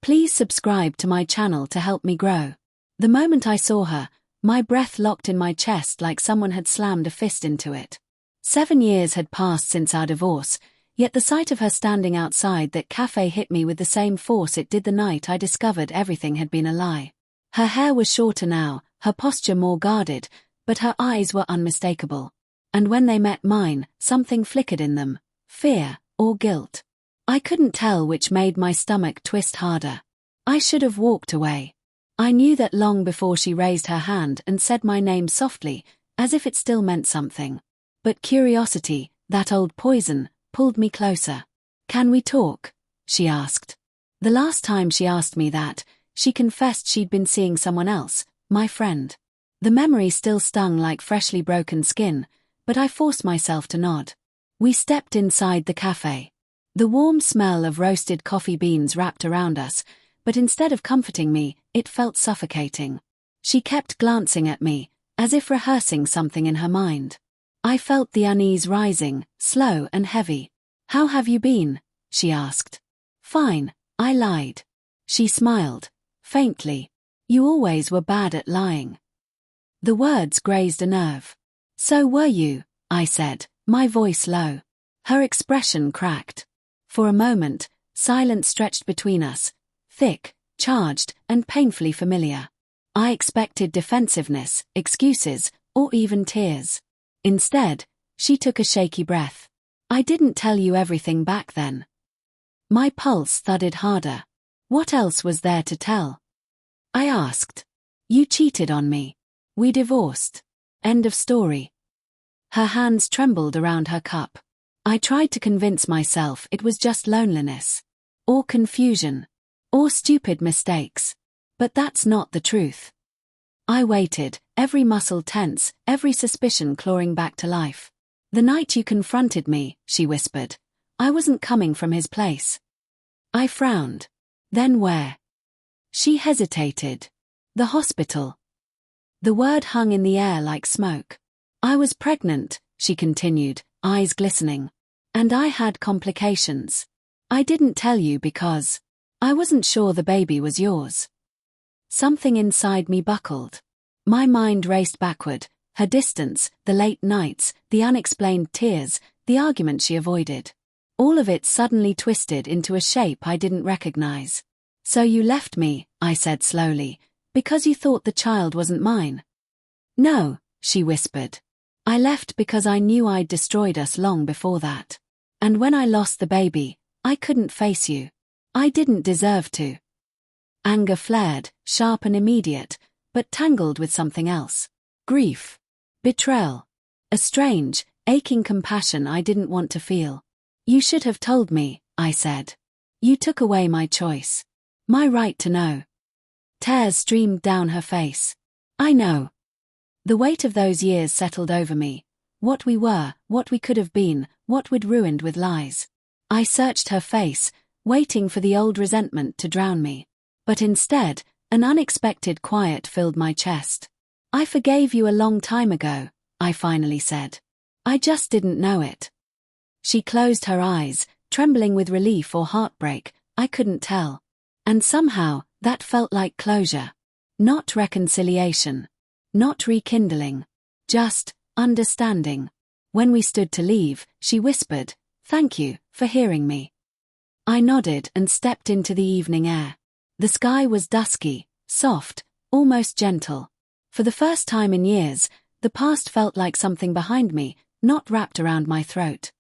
Please subscribe to my channel to help me grow. The moment I saw her, my breath locked in my chest like someone had slammed a fist into it. 7 years had passed since our divorce, yet the sight of her standing outside that cafe hit me with the same force it did the night I discovered everything had been a lie. Her hair was shorter now, her posture more guarded, but her eyes were unmistakable. And when they met mine, something flickered in them, fear or guilt. I couldn't tell which made my stomach twist harder. I should have walked away. I knew that long before she raised her hand and said my name softly, as if it still meant something. But curiosity, that old poison, pulled me closer. "Can we talk?" she asked. The last time she asked me that, she confessed she'd been seeing someone else, my friend. The memory still stung like freshly broken skin, but I forced myself to nod. We stepped inside the cafe. The warm smell of roasted coffee beans wrapped around us, but instead of comforting me, it felt suffocating. She kept glancing at me, as if rehearsing something in her mind. I felt the unease rising, slow and heavy. "How have you been?" she asked. "Fine," I lied. She smiled, faintly. "You always were bad at lying." The words grazed a nerve. "So were you," I said, my voice low. Her expression cracked. For a moment, silence stretched between us, thick, charged, and painfully familiar. I expected defensiveness, excuses, or even tears. Instead, she took a shaky breath. "I didn't tell you everything back then." My pulse thudded harder. What else was there to tell? I asked. "You cheated on me. We divorced. End of story." Her hands trembled around her cup. I tried to convince myself it was just loneliness. Or confusion. Or stupid mistakes. But that's not the truth. I waited, every muscle tense, every suspicion clawing back to life. "The night you confronted me," she whispered, "I wasn't coming from his place." I frowned. "Then where?" She hesitated. "The hospital." The word hung in the air like smoke. "I was pregnant," she continued, eyes glistening. "And I had complications. I didn't tell you because I wasn't sure the baby was yours." Something inside me buckled. My mind raced backward, her distance, the late nights, the unexplained tears, the argument she avoided. All of it suddenly twisted into a shape I didn't recognize. "So you left me," I said slowly, "because you thought the child wasn't mine?" "No," she whispered. "I left because I knew I'd destroyed us long before that. And when I lost the baby, I couldn't face you. I didn't deserve to." Anger flared, sharp and immediate, but tangled with something else. Grief. Betrayal. A strange, aching compassion I didn't want to feel. "You should have told me," I said. "You took away my choice. My right to know." Tears streamed down her face. "I know." The weight of those years settled over me. What we were, what we could have been, what we'd ruined with lies. I searched her face, waiting for the old resentment to drown me. But instead, an unexpected quiet filled my chest. "I forgave you a long time ago," I finally said. "I just didn't know it." She closed her eyes, trembling with relief or heartbreak, I couldn't tell. And somehow, that felt like closure. Not reconciliation. Not rekindling. Just understanding. When we stood to leave, she whispered, "Thank you for hearing me." I nodded and stepped into the evening air. The sky was dusky, soft, almost gentle. For the first time in years, the past felt like something behind me, not wrapped around my throat.